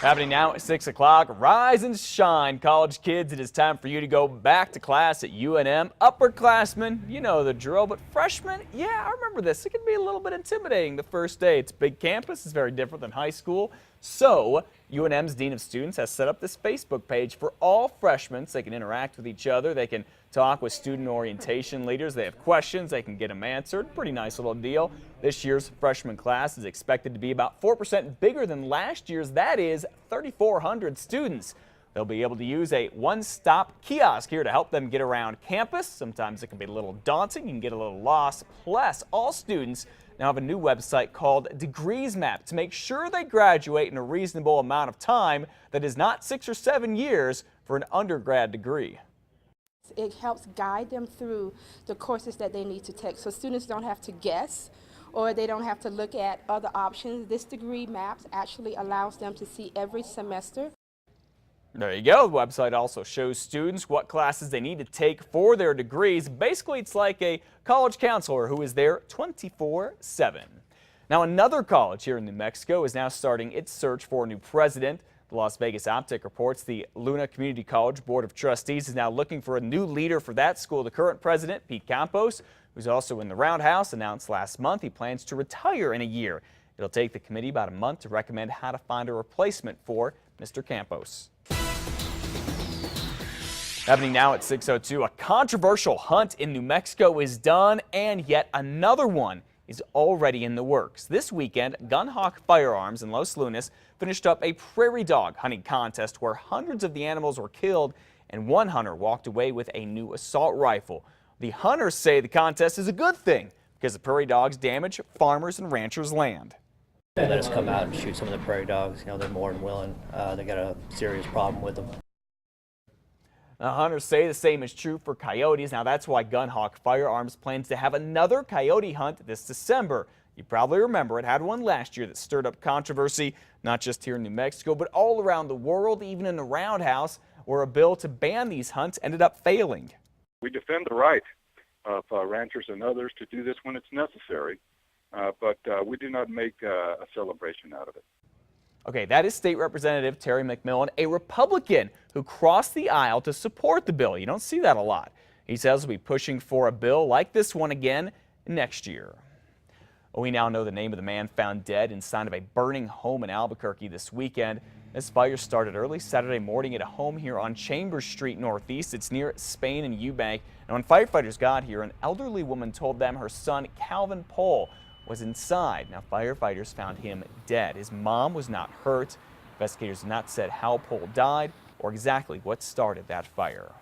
Happening now at 6 o'clock, rise and shine, college kids. It is time for you to go back to class at UNM. Upperclassmen, you know the drill, but freshmen, yeah, I remember this. It can be a little bit intimidating the first day. It's a big campus. It's very different than high school. So UNM's Dean of Students has set up this Facebook page for all freshmen so they can interact with each other. They can talk with student orientation leaders. They have questions. They can get them answered. Pretty nice little deal. This year's freshman class is expected to be about 4% bigger than last year's. That is 3,400 students. They'll be able to use a one-stop kiosk here to help them get around campus. Sometimes it can be a little daunting. You can get a little lost. Plus, all students now have a new website called Degrees Map to make sure they graduate in a reasonable amount of time that is not 6 or 7 years for an undergrad degree. It helps guide them through the courses that they need to take, so students don't have to guess or they don't have to look at other options. This degree maps actually allows them to see every semester. There you go. The website also shows students what classes they need to take for their degrees. Basically, it's like a college counselor who is there 24/7. Now, another college here in New Mexico is now starting its search for a new president. The Las Vegas Optic reports the Luna Community College Board of Trustees is now looking for a new leader for that school. The current president, Pete Campos, who's also in the Roundhouse, announced last month he plans to retire in a year. It'll take the committee about a month to recommend how to find a replacement for Mr. Campos. Happening now at 6:02, a controversial hunt in New Mexico is done, and yet another one is already in the works. This weekend, Gunhawk Firearms in Los Lunas finished up a prairie dog hunting contest where hundreds of the animals were killed and one hunter walked away with a new assault rifle. The hunters say the contest is a good thing because the prairie dogs damage farmers' and ranchers' land. They let us come out and shoot some of the prairie dogs. You know, they're more than willing. They got a serious problem with them. The hunters say the same is true for coyotes. Now that's why Gunhawk Firearms plans to have another coyote hunt this December. You probably remember it had one last year that stirred up controversy, not just here in New Mexico, but all around the world, even in the Roundhouse, where a bill to ban these hunts ended up failing. We defend the right of ranchers and others to do this when it's necessary, but we do not make a celebration out of it. Okay, that is State Representative Terry McMillan, a Republican who crossed the aisle to support the bill. You don't see that a lot. He says we'll be pushing for a bill like this one again next year. We now know the name of the man found dead inside of a burning home in Albuquerque this weekend. This fire started early Saturday morning at a home here on Chambers Street Northeast. It's near Spain and Eubank. And when firefighters got here, an elderly woman told them her son, Calvin Pohl, was inside. Now, firefighters found him dead. His mom was not hurt. Investigators have not said how Pohl died or exactly what started that fire.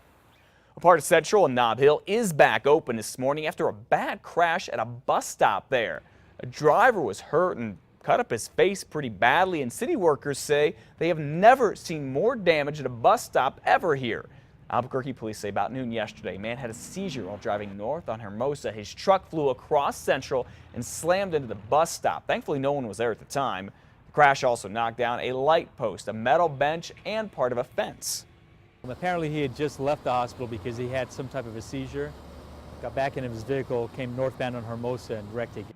A part of Central and Nob Hill is back open this morning after a bad crash at a bus stop there. A driver was hurt and cut up his face pretty badly, and city workers say they have never seen more damage at a bus stop ever here. Albuquerque police say about noon yesterday, a man had a seizure while driving north on Hermosa. His truck flew across Central and slammed into the bus stop. Thankfully, no one was there at the time. The crash also knocked down a light post, a metal bench, and part of a fence. Apparently, he had just left the hospital because he had some type of a seizure. Got back into his vehicle, came northbound on Hermosa and wrecked again.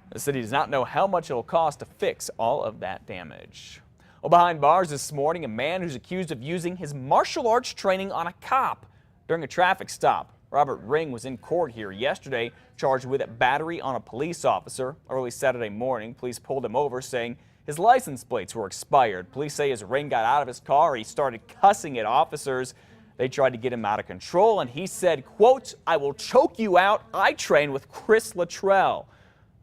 The city does not know how much it will cost to fix all of that damage. Well, behind bars this morning, a man who's accused of using his martial arts training on a cop during a traffic stop. Robert Ring was in court here yesterday, charged with battery on a police officer. Early Saturday morning, police pulled him over, saying his license plates were expired. Police say as Ring got out of his car, he started cussing at officers. They tried to get him out of control, and he said, quote, "I will choke you out. I train with Chris Luttrell."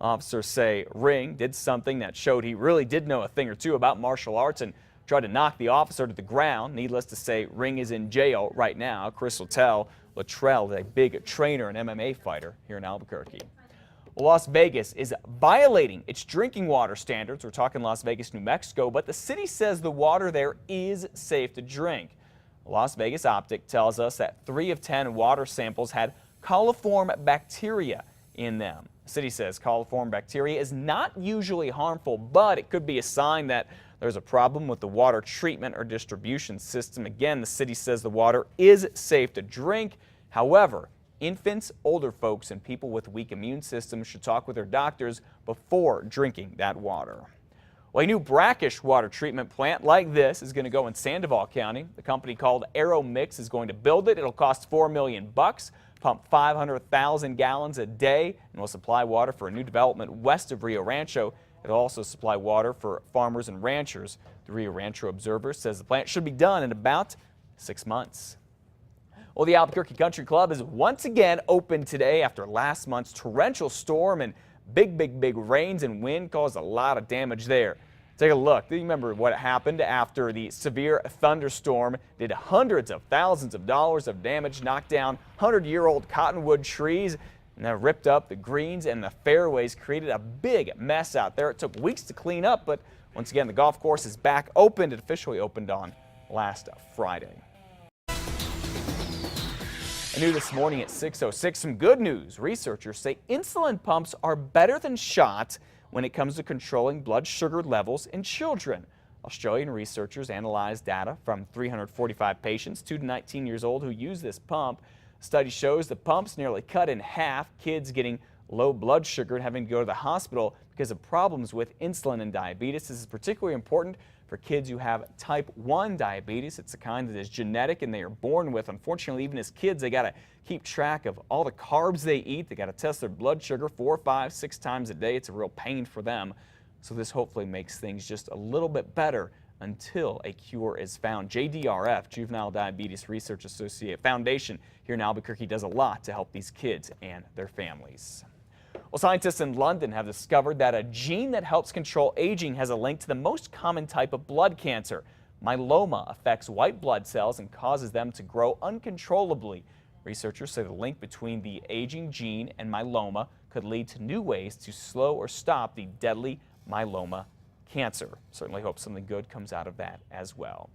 Officers say Ring did something that showed he really did know a thing or two about martial arts and tried to knock the officer to the ground. Needless to say, Ring is in jail right now. Chris Luttrell is a big trainer and MMA fighter here in Albuquerque. Las Vegas is violating its drinking water standards. We're talking Las Vegas, New Mexico, but the city says the water there is safe to drink. Las Vegas Optic tells us that 3 of 10 water samples had coliform bacteria in them. The city says coliform bacteria is not usually harmful, but it could be a sign that there's a problem with the water treatment or distribution system. Again, the city says the water is safe to drink. However, infants, older folks, and people with weak immune systems should talk with their doctors before drinking that water. Well, a new brackish water treatment plant like this is going to go in Sandoval County. The company called Aero Mix is going to build it. It'll cost $4 million, pump 500,000 gallons a day, and will supply water for a new development west of Rio Rancho. It'll also supply water for farmers and ranchers. The Rio Rancho Observer says the plant should be done in about 6 months. Well, the Albuquerque Country Club is once again open today after last month's torrential storm and big rains and wind caused a lot of damage there. Take a look. Do you remember what happened after the severe thunderstorm did hundreds of thousands of dollars of damage, knocked down 100-year-old cottonwood trees, and then ripped up the greens and the fairways, created a big mess out there. It took weeks to clean up, but once again, the golf course is back open. It officially opened on last Friday. New this morning at 6:06, some good news. Researchers say insulin pumps are better than shots when it comes to controlling blood sugar levels in children. Australian researchers analyzed data from 345 patients, 2 to 19 years old, who use this pump. The study shows the pumps nearly cut in half kids getting low blood sugar and having to go to the hospital because of problems with insulin and diabetes. This is particularly important for kids who have type 1 diabetes. It's a kind that is genetic and they are born with. Unfortunately, even as kids, they got to keep track of all the carbs they eat. They got to test their blood sugar 4, 5, 6 times a day. It's a real pain for them. So this hopefully makes things just a little bit better until a cure is found. JDRF, Juvenile Diabetes Research Foundation here in Albuquerque, does a lot to help these kids and their families. Well, scientists in London have discovered that a gene that helps control aging has a link to the most common type of blood cancer. Myeloma affects white blood cells and causes them to grow uncontrollably. Researchers say the link between the aging gene and myeloma could lead to new ways to slow or stop the deadly myeloma cancer. Certainly hope something good comes out of that as well.